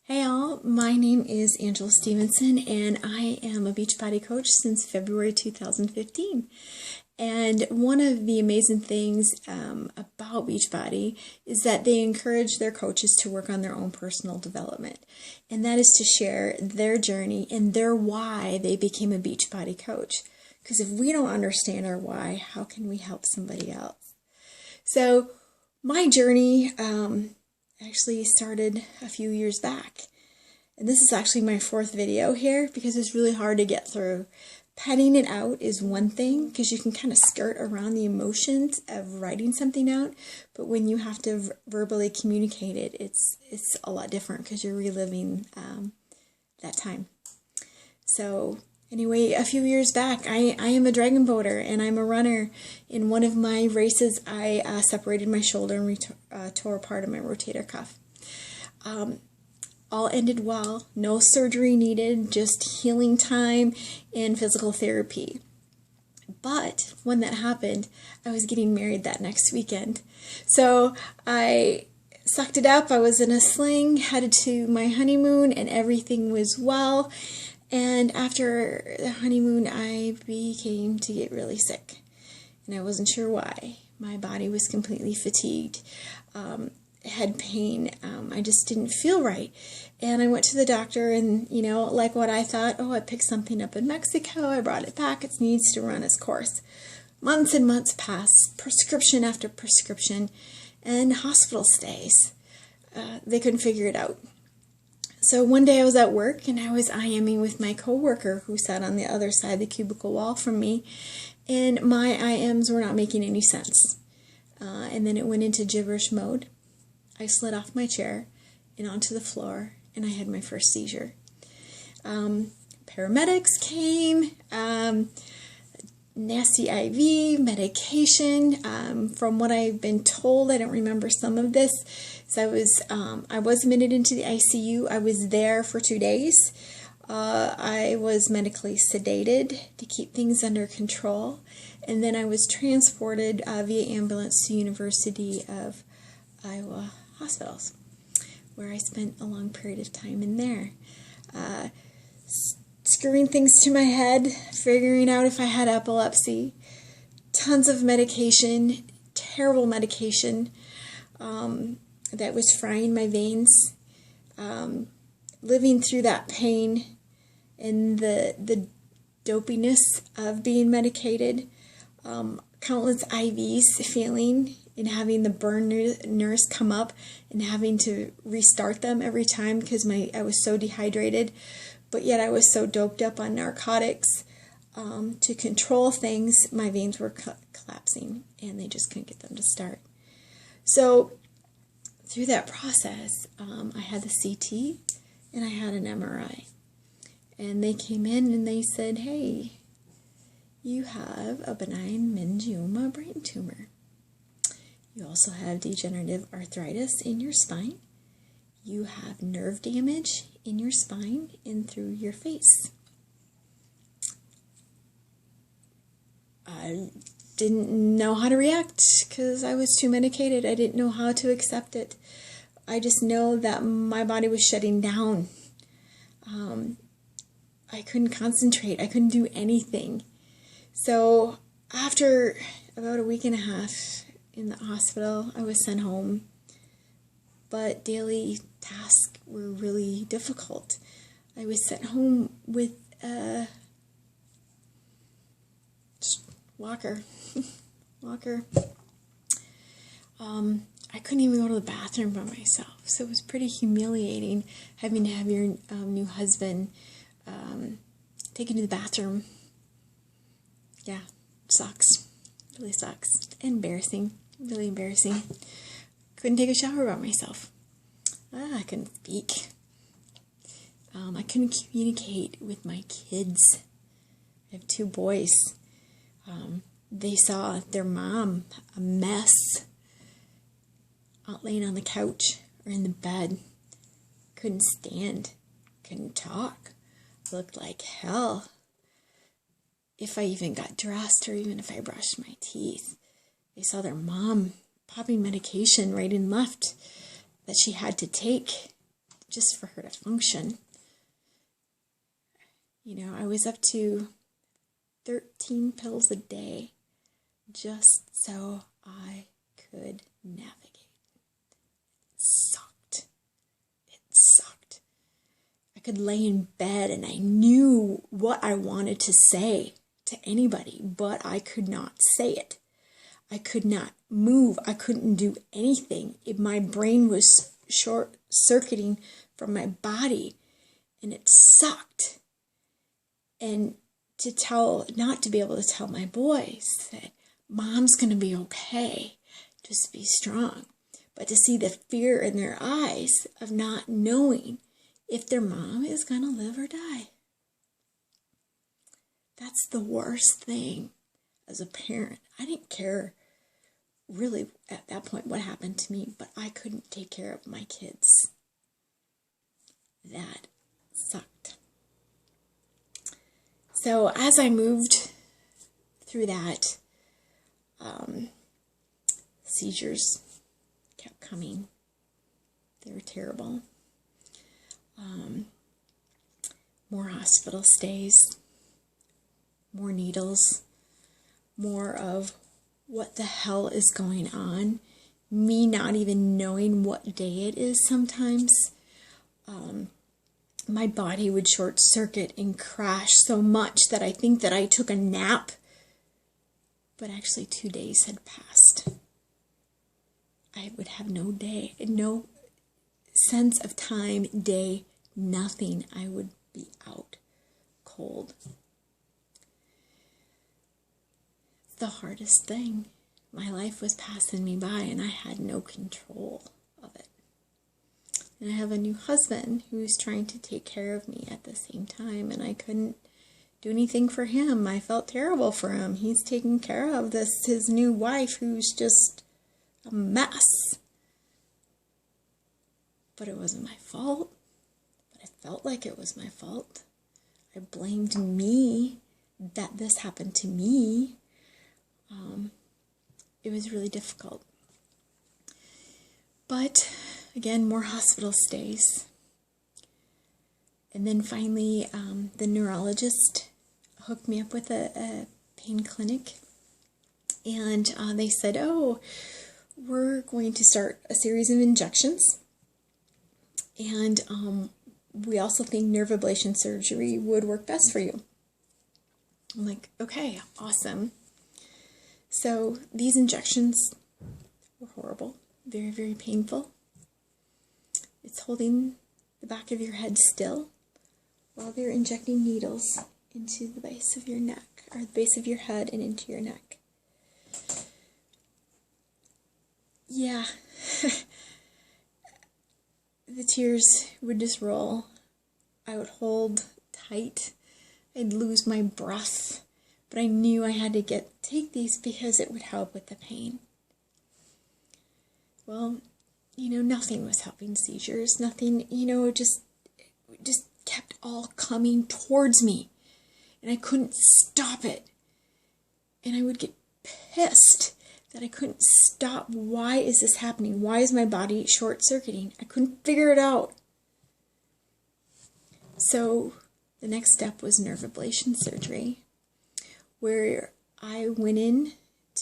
Hey all, my name is Angela Stevenson and I am a Beachbody Coach since February 2015. And one of the amazing things about Beachbody is that they encourage their coaches to work on their own personal development. And that is to share their journey and their why they became a Beachbody Coach. Because if we don't understand our why, how can we help somebody else? So my journey actually started a few years back. And this is actually my fourth video here because it's really hard to get through. Penning it out is one thing because you can kind of skirt around the emotions of writing something out, but when you have to verbally communicate it, it's a lot different because you're reliving that time. So anyway, a few years back, I am a dragon boater and I'm a runner. In one of my races, I separated my shoulder and tore part of my rotator cuff. All ended well, no surgery needed, just healing time and physical therapy. But when that happened, I was getting married that next weekend. So I sucked it up. I was in a sling, headed to my honeymoon, and everything was well. And after the honeymoon, I began to get really sick. And I wasn't sure why. My body was completely fatigued. Had pain. I just didn't feel right. And I went to the doctor and, like what I thought, I picked something up in Mexico. I brought it back. It needs to run its course. Months and months passed, prescription after prescription, and hospital stays. They couldn't figure it out. So one day I was at work and I was IMing with my coworker who sat on the other side of the cubicle wall from me, and my IMs were not making any sense. And then it went into gibberish mode. I slid off my chair and onto the floor, and I had my first seizure. Paramedics came, nasty IV, medication. From what I've been told, I don't remember some of this. So I was admitted into the ICU. I was there for 2 days. I was medically sedated to keep things under control. And then I was transported via ambulance to University of Iowa hospitals, where I spent a long period of time in there. Screwing things to my head, figuring out if I had epilepsy, tons of medication, terrible medication that was frying my veins, living through that pain and the dopiness of being medicated, countless IVs failing, and having the burn nurse come up and having to restart them every time because I was so dehydrated, but yet I was so doped up on narcotics to control things. My veins were collapsing and they just couldn't get them to start. So through that process, I had the CT and I had an MRI, and they came in and they said, "Hey, you have a benign meningioma brain tumor. You also have degenerative arthritis in your spine. You have nerve damage in your spine and through your face." I didn't know how to react because I was too medicated. I didn't know how to accept it. I just know that my body was shutting down. I couldn't concentrate. I couldn't do anything. So after about a week and a half in the hospital, I was sent home, but daily tasks were really difficult. I was sent home with a walker. I couldn't even go to the bathroom by myself, so it was pretty humiliating having to have your new husband take you to the bathroom. Yeah, it sucks. It really sucks. Embarrassing. Really embarrassing. Couldn't take a shower by myself. I couldn't speak. I couldn't communicate with my kids. I have 2 boys. They saw their mom a mess out laying on the couch or in the bed. Couldn't stand. Couldn't talk. Looked like hell. If I even got dressed or even if I brushed my teeth. They saw their mom popping medication right and left that she had to take just for her to function. You know, I was up to 13 pills a day just so I could navigate. It sucked. It sucked. I could lay in bed and I knew what I wanted to say to anybody, but I could not say it. I could not move. I couldn't do anything. My brain was short-circuiting from my body, and it sucked. And not to be able to tell my boys that Mom's going to be okay, just be strong. But to see the fear in their eyes of not knowing if their mom is going to live or die. That's the worst thing as a parent. I didn't care really at that point what happened to me, but I couldn't take care of my kids. That sucked. So as I moved through that, seizures kept coming. They were terrible. More hospital stays, more needles, more of what the hell is going on, me not even knowing what day it is sometimes. My body would short circuit and crash so much that I think that I took a nap, but actually 2 days had passed. I would have no day, no sense of time, day, nothing. I would be out cold. It's the hardest thing. My life was passing me by and I had no control of it. And I have a new husband who's trying to take care of me at the same time, and I couldn't do anything for him. I felt terrible for him. He's taking care of his new wife who's just a mess. But it wasn't my fault. But I felt like it was my fault. I blamed me that this happened to me. It was really difficult. But again, more hospital stays. And then finally, the neurologist hooked me up with a pain clinic. And they said, oh, we're going to start a series of injections. And we also think nerve ablation surgery would work best for you. I'm like, okay, awesome. So these injections were horrible, very, very painful. It's holding the back of your head still while they're injecting needles into the base of your neck, or the base of your head and into your neck. Yeah, the tears would just roll. I would hold tight. I'd lose my breath, but I knew I had to take these because it would help with the pain. Well, nothing was helping seizures. Nothing, it just kept all coming towards me. And I couldn't stop it. And I would get pissed that I couldn't stop. Why is this happening? Why is my body short-circuiting? I couldn't figure it out. So the next step was nerve ablation surgery, where I went in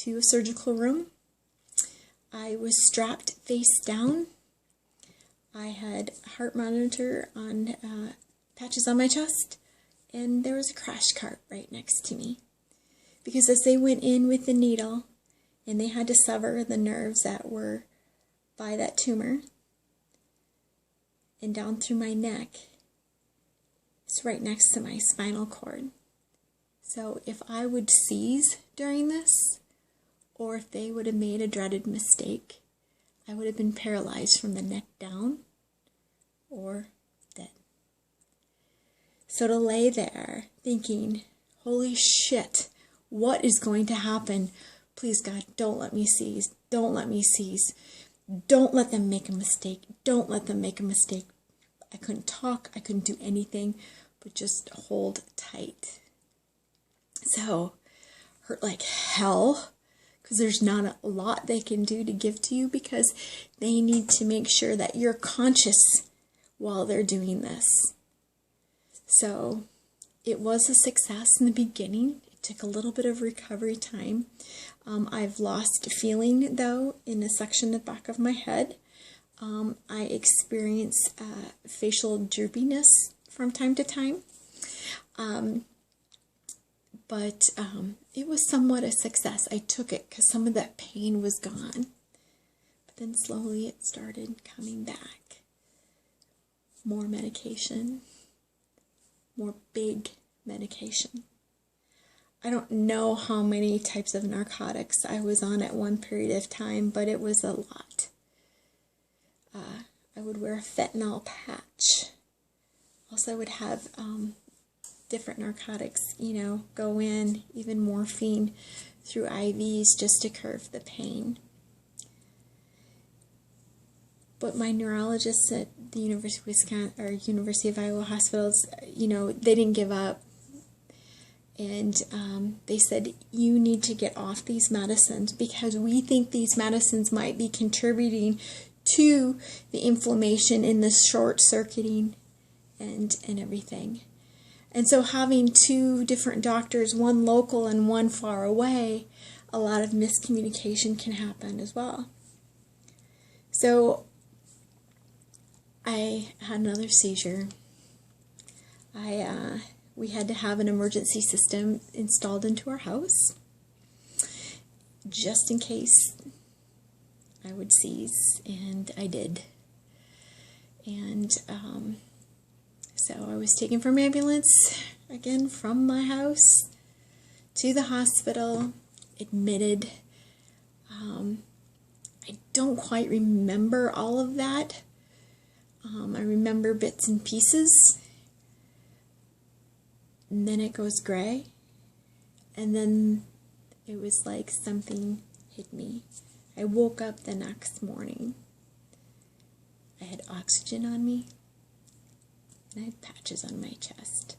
to a surgical room. I was strapped face down. I had a heart monitor on patches on my chest, and there was a crash cart right next to me. Because as they went in with the needle, and they had to sever the nerves that were by that tumor, and down through my neck, it's right next to my spinal cord. So if I would seize during this, or if they would have made a dreaded mistake, I would have been paralyzed from the neck down or dead. So to lay there thinking, holy shit, what is going to happen? Please, God, don't let me seize. Don't let me seize. Don't let them make a mistake. Don't let them make a mistake. I couldn't talk. I couldn't do anything but just hold tight. So, hurt like hell, because there's not a lot they can do to give to you, because they need to make sure that you're conscious while they're doing this. So it was a success in the beginning. It took a little bit of recovery time. I've lost feeling, though, in a section at the back of my head. I experience facial droopiness from time to time. But it was somewhat a success. I took it because some of that pain was gone. But then slowly it started coming back. More medication. More big medication. I don't know how many types of narcotics I was on at one period of time, but it was a lot. I would wear a fentanyl patch. Also, I would have different narcotics, go in, even morphine through IVs just to curb the pain. But my neurologists at the University of Wisconsin, or University of Iowa hospitals, they didn't give up. And they said, you need to get off these medicines because we think these medicines might be contributing to the inflammation in the short-circuiting and everything. And so having two different doctors, one local and one far away, a lot of miscommunication can happen as well. So I had another seizure. We had to have an emergency system installed into our house just in case I would seize, and I did. And so I was taken from ambulance, again, from my house to the hospital, admitted. I don't quite remember all of that. I remember bits and pieces. And then it goes gray. And then it was like something hit me. I woke up the next morning. I had oxygen on me. And I had patches on my chest.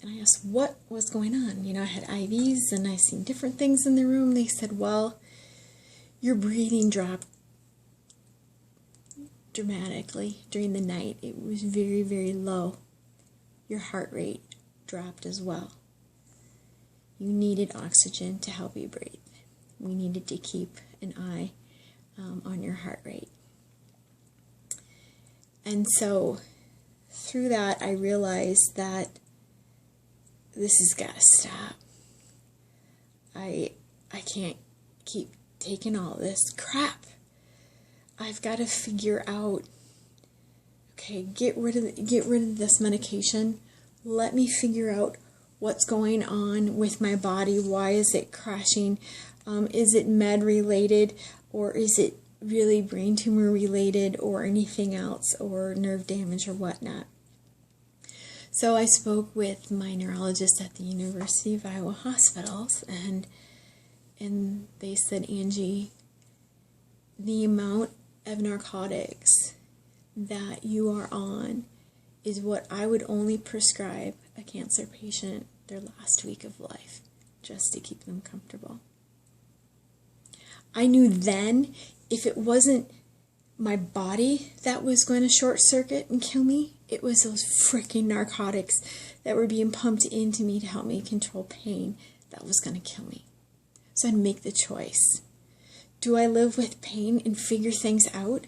And I asked what was going on. I had IVs and I seen different things in the room. They said, well, your breathing dropped dramatically during the night. It was very, very low. Your heart rate dropped as well. You needed oxygen to help you breathe. We needed to keep an eye on your heart rate. And so through that, I realized that this has got to stop. I can't keep taking all this crap. I've got to figure out, okay, get rid of this medication. Let me figure out what's going on with my body. Why is it crashing? Is it med related, or is it really brain tumor related, or anything else, or nerve damage or whatnot? So I spoke with my neurologist at the University of Iowa hospitals, and they said, Angie, the amount of narcotics that you are on is what I would only prescribe a cancer patient their last week of life, just to keep them comfortable. I knew then if it wasn't my body that was going to short circuit and kill me, it was those freaking narcotics that were being pumped into me to help me control pain that was going to kill me. So I'd make the choice. Do I live with pain and figure things out?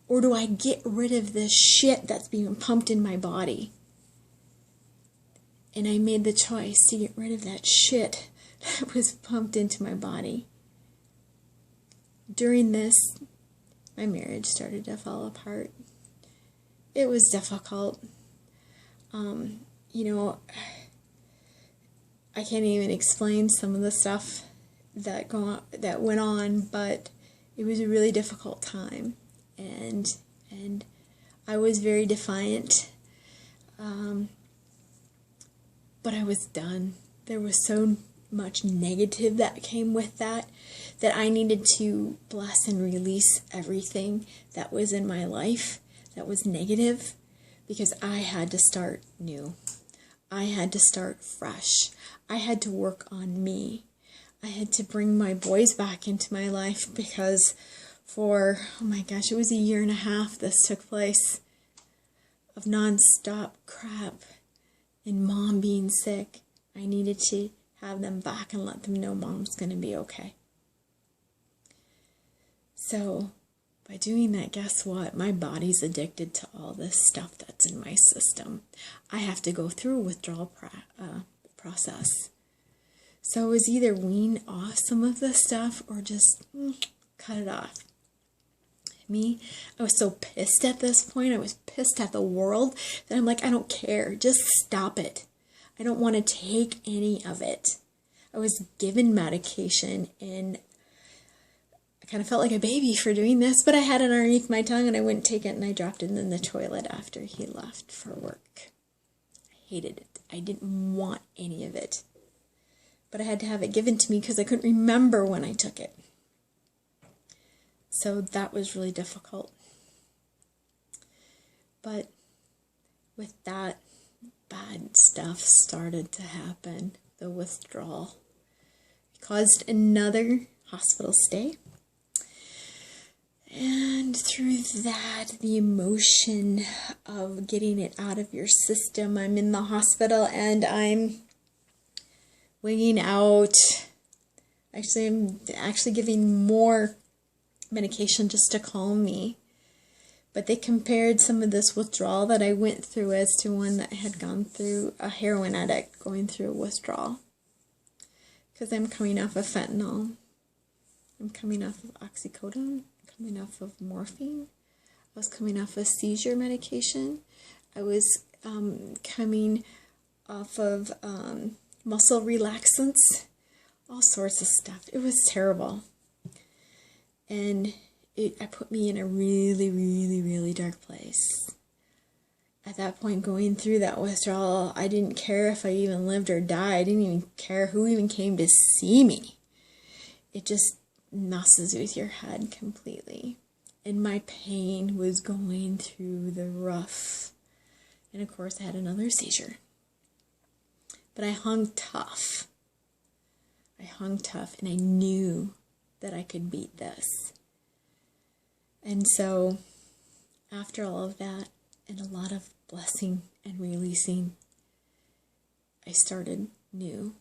Or do I get rid of this shit that's being pumped in my body? And I made the choice to get rid of that shit that was pumped into my body. During this, my marriage started to fall apart. It was difficult. I can't even explain some of the stuff that went on, but it was a really difficult time, and I was very defiant, but I was done. There was so much negative that came with that I needed to bless and release everything that was in my life that was negative, because I had to start new. I had to start fresh. I had to work on me. I had to bring my boys back into my life, because for, oh my gosh, it was a year and a half this took place of non-stop crap and mom being sick. I needed to have them back and let them know mom's going to be okay. So by doing that, guess what? My body's addicted to all this stuff that's in my system. I have to go through a withdrawal process. So it was either wean off some of the stuff or just cut it off. Me, I was so pissed at this point. I was pissed at the world that I'm like, I don't care. Just stop it. I don't want to take any of it. I was given medication and I kind of felt like a baby for doing this, but I had it underneath my tongue and I wouldn't take it and I dropped it in the toilet after he left for work. I hated it. I didn't want any of it. But I had to have it given to me because I couldn't remember when I took it. So that was really difficult. But with that, bad stuff started to happen. The withdrawal caused another hospital stay. And through that, the emotion of getting it out of your system, I'm in the hospital and I'm wigging out. Actually, I'm giving more medication just to calm me. But they compared some of this withdrawal that I went through as to one that had gone through a heroin addict going through a withdrawal. Because I'm coming off of fentanyl. I'm coming off of oxycodone. Coming off of morphine. I was coming off of seizure medication. I was coming off of muscle relaxants. All sorts of stuff. It was terrible. And it put me in a really, really, really dark place. At that point, going through that withdrawal, I didn't care if I even lived or died. I didn't even care who even came to see me. It just messes with your head completely. And my pain was going through the roof. And of course, I had another seizure. But I hung tough. And I knew that I could beat this. And so, after all of that, and a lot of blessing and releasing, I started new.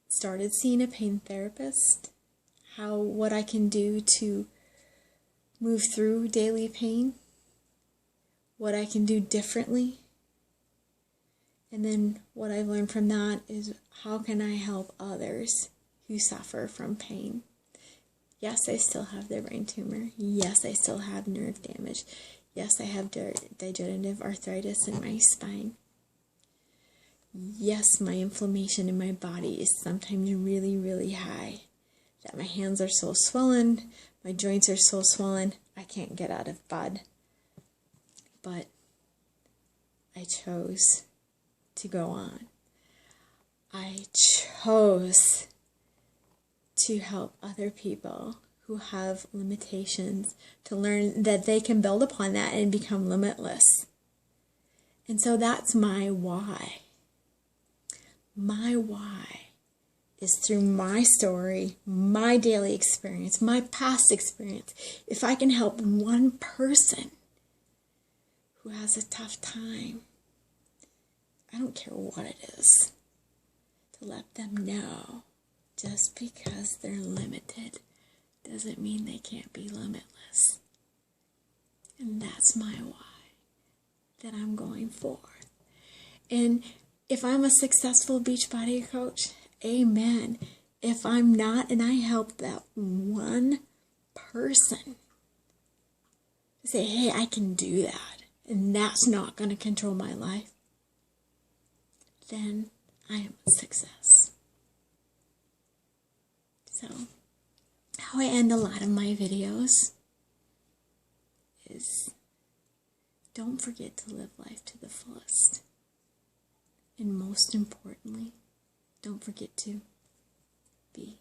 Started seeing a pain therapist, what I can do to move through daily pain, what I can do differently. And then what I've learned from that is how can I help others who suffer from pain. Yes, I still have the brain tumor. Yes, I still have nerve damage. Yes, I have degenerative arthritis in my spine. Yes, my inflammation in my body is sometimes really, really high. That my hands are so swollen, my joints are so swollen, I can't get out of bed. But I chose to go on. I chose to help other people who have limitations to learn that they can build upon that and become limitless. And so that's my why. My why is through my story, my daily experience, my past experience. If I can help one person who has a tough time, I don't care what it is, to let them know just because they're limited doesn't mean they can't be limitless. And that's my why that I'm going for. And if I'm a successful Beachbody coach, amen. If I'm not, and I help that one person say, hey, I can do that, and that's not going to control my life, then I am a success. So, how I end a lot of my videos is don't forget to live life to the fullest. And most importantly, don't forget to be